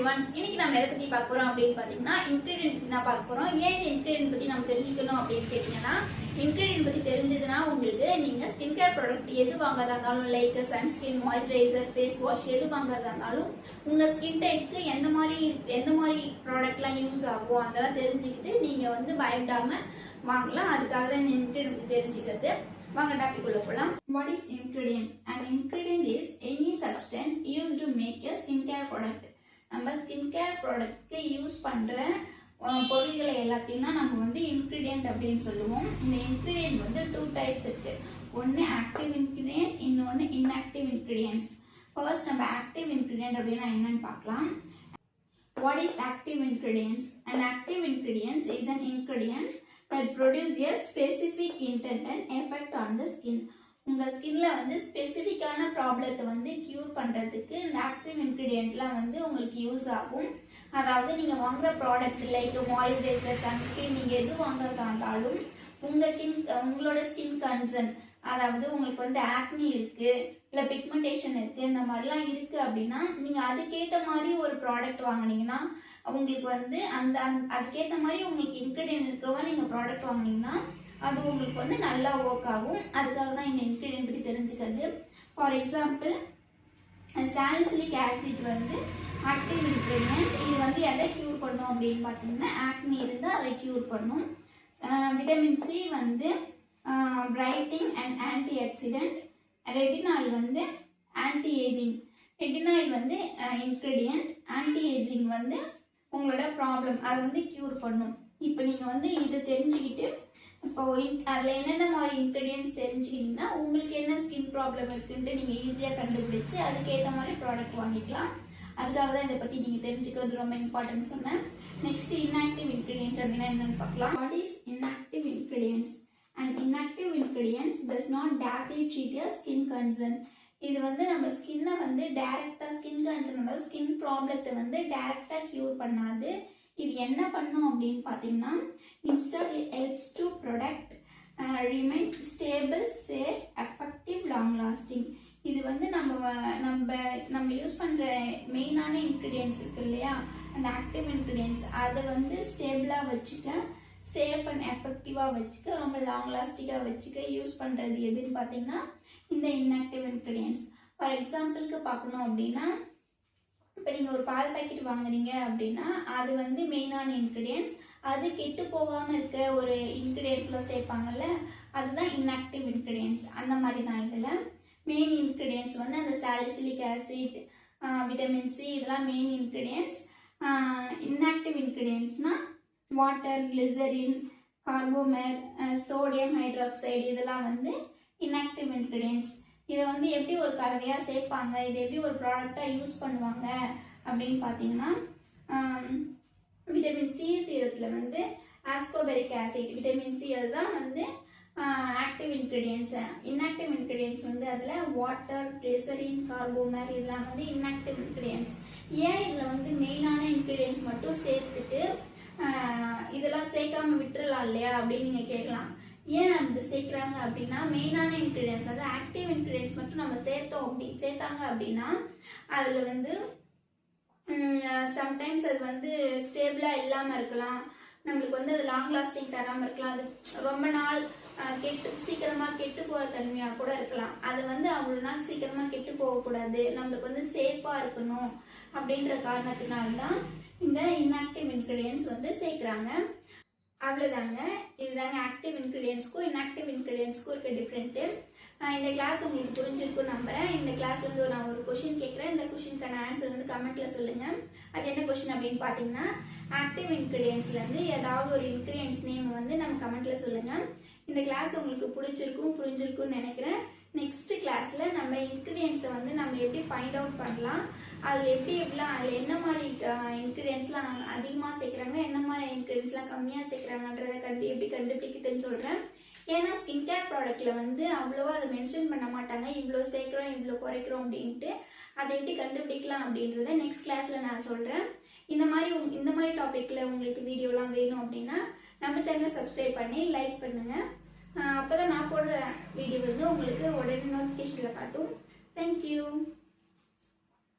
everyone. இன்னைக்கு நம்ம எதை பத்தி பார்க்க போறோம் அப்படினு பாத்தீங்கன்னா இன்கிரிடியன்ட் பத்தி தான் பார்க்க போறோம். ஏன் இந்த இன்கிரிடியன்ட் பத்தி நம்ம தெரிஞ்சுக்கணும் அப்படினு கேட்டீங்கன்னா இன்கிரிடியன்ட் பத்தி தெரிஞ்சதுனா உங்களுக்கு நீங்க ஸ்கின் கேர் ப்ராடக்ட் எது வாங்குறதா இருந்தாலும் like sunscreen, moisturiser, face wash எது வாங்குறதா இருந்தாலும் உங்க ஸ்கின் டைப்க்கு எந்த மாதிரி ப்ராடக்ட்லாம் யூஸ் ஆகும் அதெல்லாம் தெரிஞ்சுக்கிட்டு நீங்க வந்து பயப்படாம வாங்கலாம். அதுக்காக தான் இந்த இன்கிரிடியன்ட் பத்தி தெரிஞ்சுக்கிறது. வாங்க டாபிக் உள்ள போலாம். What is ingredient? An ingredient is any substance used to make a skincare product. நம்ம ஸ்கின்கேர் ப்ராடக்ட்க்கு யூஸ் பண்ணுற பொருட்களை எல்லாத்தையும் தான் நம்ம வந்து இன்க்ரீடியன்ட் அப்படின்னு சொல்லுவோம். இந்த இன்க்ரீடியன்ட் வந்து 2 டைப்ஸ் இருக்குது. ஒன்று ஆக்டிவ் இன்க்ரீடியன்ட், இன்னொன்று இன்ஆக்டிவ் இன்க்ரீடியன்ட்ஸ். ஃபர்ஸ்ட் நம்ம ஆக்டிவ் இன்க்ரீடியன்ட் அப்படின்னா என்னன்னு பார்க்கலாம். What is active ingredients? An active ingredient is an ingredient that produces a specific intent and effect on the skin. உங்க ஸ்கின்ல வந்து ஸ்பெசிஃபிக்கான ப்ராப்ளத்தை வந்து கியூர் பண்றதுக்கு இந்த ஆக்டிவ் இன்கிரிடியன்ட்லாம் வந்து உங்களுக்கு யூஸ் ஆகும். அதாவது நீங்க வாங்குற ப்ராடக்ட் லைக் மாய்ஸ்சரைசர், சன்ஸ்கிரீன் நீங்க எது வாங்குறதா இருந்தாலும் உங்களோட ஸ்கின் கன்சர்ன், அதாவது உங்களுக்கு வந்து ஆக்னி இருக்கு, இல்லை பிக்மெண்டேஷன் இருக்கு, இந்த மாதிரிலாம் இருக்கு அப்படின்னா நீங்க அதுக்கேற்ற மாதிரி ஒரு ப்ராடக்ட் வாங்கினீங்கன்னா உங்களுக்கு வந்து அதுக்கேற்ற மாதிரி உங்களுக்கு இன்கிரிடியன்ட் இருக்கிற மாதிரி நீங்க ப்ராடக்ட் வாங்கினீங்கன்னா அது உங்களுக்கு வந்து நல்லா ஒர்க் ஆகும். அதுக்காக தான் இந்த இன்கிரிடியன்ட் பற்றி தெரிஞ்சுக்கிறது. ஃபார் எக்ஸாம்பிள் சாலிசிலிக் ஆசிட் வந்து ஆக்டிவ் இன்கிரிடியன்ட். இது வந்து எதை க்யூர் பண்ணும் அப்படின்னு பார்த்தீங்கன்னா ஆக்னி இருந்தால் அதை க்யூர் பண்ணும். விட்டமின் சி வந்து பிரைட்டிங் அண்ட் ஆன்டி ஆக்சிடென்ட். ரெட்டினால் வந்து ஆன்டி ஏஜிங். ரெட்டினால் வந்து இன்கிரிடியன்ட், ஆன்டி ஏஜிங் வந்து உங்களோட ப்ராப்ளம் அதை வந்து க்யூர் பண்ணும். இப்போ நீங்கள் வந்து இதை தெரிஞ்சுக்கிட்டு இப்போ அதில் என்னென்ன மாதிரி இன்க்ரீடியன்ட்ஸ் தெரிஞ்சுக்கிட்டிங்கன்னா உங்களுக்கு என்ன ஸ்கின் ப்ராப்ளம் இருக்குன்ட்டு நீங்கள் ஈஸியாக கண்டுபிடிச்சி அதுக்கேற்ற மாதிரி ப்ராடக்ட் வாங்கிக்கலாம். அதுக்காக தான் இதை பற்றி நீங்கள் தெரிஞ்சுக்கிறது ரொம்ப இம்பார்ட்டன்ட் சொன்னேன். நெக்ஸ்ட் இன்ஆக்டிவ் இன்க்ரீடியன்ட் அப்படின்னா என்னென்னு பார்க்கலாம். What is inactive ingredients? And inactive ingredients does not directly treat your skin concern. இது வந்து நம்ம ஸ்கின்னை வந்து டைரெக்டாக ஸ்கின் கன்சர்ன், அதாவது ஸ்கின் ப்ராப்ளத்தை வந்து டைரெக்டாக க்யூர் பண்ணாது. இது என்ன பண்ணும் அப்படின்னு பார்த்தீங்கன்னா instead it helps to product remain stable, safe, effective, long lasting. இது வந்து நம்ம யூஸ் பண்ணுற மெயினான இன்க்ரீடியன்ட்ஸ் இருக்கு இல்லையா, அந்த ஆக்டிவ் இன்க்ரீடியன்ட்ஸ் அதை வந்து ஸ்டேபிளாக வச்சுக்க, சேஃப் அண்ட் எஃபெக்டிவாக வச்சுக்க, ரொம்ப லாங் லாஸ்டிக்காக வச்சுக்க யூஸ் பண்ணுறது எதுன்னு பார்த்தீங்கன்னா இந்த இன்ஆக்டிவ் இன்க்ரீடியன்ட்ஸ். ஃபார் எக்ஸாம்பிளுக்கு பார்க்கணும் அப்படின்னா இப்போ நீங்கள் ஒரு பால் பேக்கெட் வாங்குறீங்க அப்படின்னா அது வந்து மெயினான இன்க்ரீடியன்ட்ஸ், அது கெட்டு போகாமல் இருக்க ஒரு இன்க்ரீடியன்ட்ஸில் சேர்ப்பாங்கல்ல, அதுதான் இன்ஆக்டிவ் இன்க்ரீடியன்ட்ஸ். அந்த மாதிரி தான் இதில் மெயின் இன்க்ரீடியன்ட்ஸ் வந்து அந்த சாலிசிலிக் ஆசிட், விட்டமின் சி இதெல்லாம் மெயின் இன்க்ரீடியன்ட்ஸ். இன்ஆக்டிவ் இன்க்ரீடியன்ட்ஸ்னால் water, glycerin, carbomer, sodium hydroxide இதெல்லாம் வந்து இன்ஆக்டிவ் இன்க்ரீடியன்ட்ஸ். இதை வந்து எப்படி ஒரு கலவையாக சேர்ப்பாங்க, இதை எப்படி ஒரு ப்ராடக்டாக யூஸ் பண்ணுவாங்க அப்படின்னு பார்த்தீங்கன்னா விட்டமின் சி சீரத்தில் வந்து ஆஸ்கோபெரிக் ஆசிட், விட்டமின் சி அதுதான் வந்து ஆக்டிவ் இன்க்ரீடியன்ட்ஸ். இன்ஆக்டிவ் இன்க்ரீடியன்ட்ஸ் வந்து அதில் வாட்டர், கிளிசரின், கார்போமேர் இதெல்லாம் வந்து இன்ஆக்டிவ் இன்க்ரீடியன்ட்ஸ். ஏன் இதில் வந்து மெயினான இன்க்ரீடியன்ட்ஸ் மட்டும் சேர்த்துட்டு இதெல்லாம் சேர்க்காம விட்டுறலாம் இல்லையா அப்படின்னு நீங்கள் கேட்கலாம். ஏன் அது சேர்க்குறாங்க அப்படின்னா மெயினான இன்க்ரீடியன்ட்ஸ் அதாவது ஆக்டிவ் இன்க்ரீடியன்ட்ஸ் மட்டும் நம்ம சேர்த்தாங்க அப்படின்னா அதில் வந்து சம்டைம்ஸ் அது வந்து ஸ்டேபிளாக இல்லாமல் இருக்கலாம், நம்மளுக்கு வந்து அது லாங் லாஸ்டிங் தராமல் இருக்கலாம், அது ரொம்ப நாள் சீக்கிரமாக கெட்டு போகிற தன்மையாக கூட இருக்கலாம். அது வந்து அவ்வளோ நாள் சீக்கிரமாக கெட்டு போகக்கூடாது, நம்மளுக்கு வந்து சேஃபாக இருக்கணும் அப்படின்ற காரணத்தினால்தான் இந்த இன்ஆக்டிவ் இன்க்ரீடியன்ட்ஸ் வந்து சேர்க்குறாங்க. அவ்வளோதாங்க, இதுதாங்க ஆக்டிவ் இன்க்ரீடியன்ட்ஸ்க்கும் இன்ஆக்டிவ் இன்க்ரீடியன்ட்ஸ்க்கும் இருக்க டிஃப்ரெண்ட்டு. இந்த கிளாஸ் உங்களுக்கு புரிஞ்சிருக்குன்னு நம்புகிறேன். இந்த கிளாஸ்லேருந்து நான் ஒரு கொஷின் கேட்குறேன், இந்த கொஷினுக்கான ஆன்சர் வந்து கமெண்ட்டில் சொல்லுங்கள். அது என்ன கொஷின் அப்படின்னு பார்த்தீங்கன்னா ஆக்டிவ் இன்க்ரீடியன்ட்ஸ்லேருந்து ஏதாவது ஒரு இன்க்ரீடியன்ட்ஸ் நேம் வந்து நம்ம கமெண்ட்டில் சொல்லுங்கள். இந்த கிளாஸ் உங்களுக்கு புரிஞ்சிருக்குன்னு நினைக்கிறேன். நெக்ஸ்ட் கிளாஸில் நம்ம இன்க்ரீடியன்ட்ஸை வந்து நம்ம எப்படி ஃபைண்ட் அவுட் பண்ணலாம், அதில் என்ன மாதிரி இன்க்ரீடியன்ட்ஸ்லாம் அதிகமாக சேர்க்குறாங்க, என்ன மாதிரி இன்க்ரீடியன்ட்ஸ்லாம் கம்மியாக சேர்க்குறாங்கன்றதை எப்படி கண்டுபிடிக்குதுன்னு சொல்கிறேன். ஏன்னா ஸ்கின் கேர் ப்ராடக்ட்டில் வந்து அவ்வளோவா அதை மென்ஷன் பண்ண மாட்டாங்க, இவ்வளோ சேர்க்குறோம் இவ்வளோ குறைக்கிறோம் அப்படின்ட்டு. அதை எப்படி கண்டுபிடிக்கலாம் அப்படின்றத நெக்ஸ்ட் கிளாஸில் நான் சொல்கிறேன். இந்த மாதிரி டாப்பிக்கில் உங்களுக்கு வீடியோலாம் வேணும் அப்படின்னா நம்ம சேனலை சப்ஸ்கிரைப் பண்ணி லைக் பண்ணுங்கள். அப்போ தான் நான் போடுற வீடியோ வந்து உங்களுக்கு உடனே நோட்டிஃபிகேஷனில் காட்டும். தேங்க்யூ.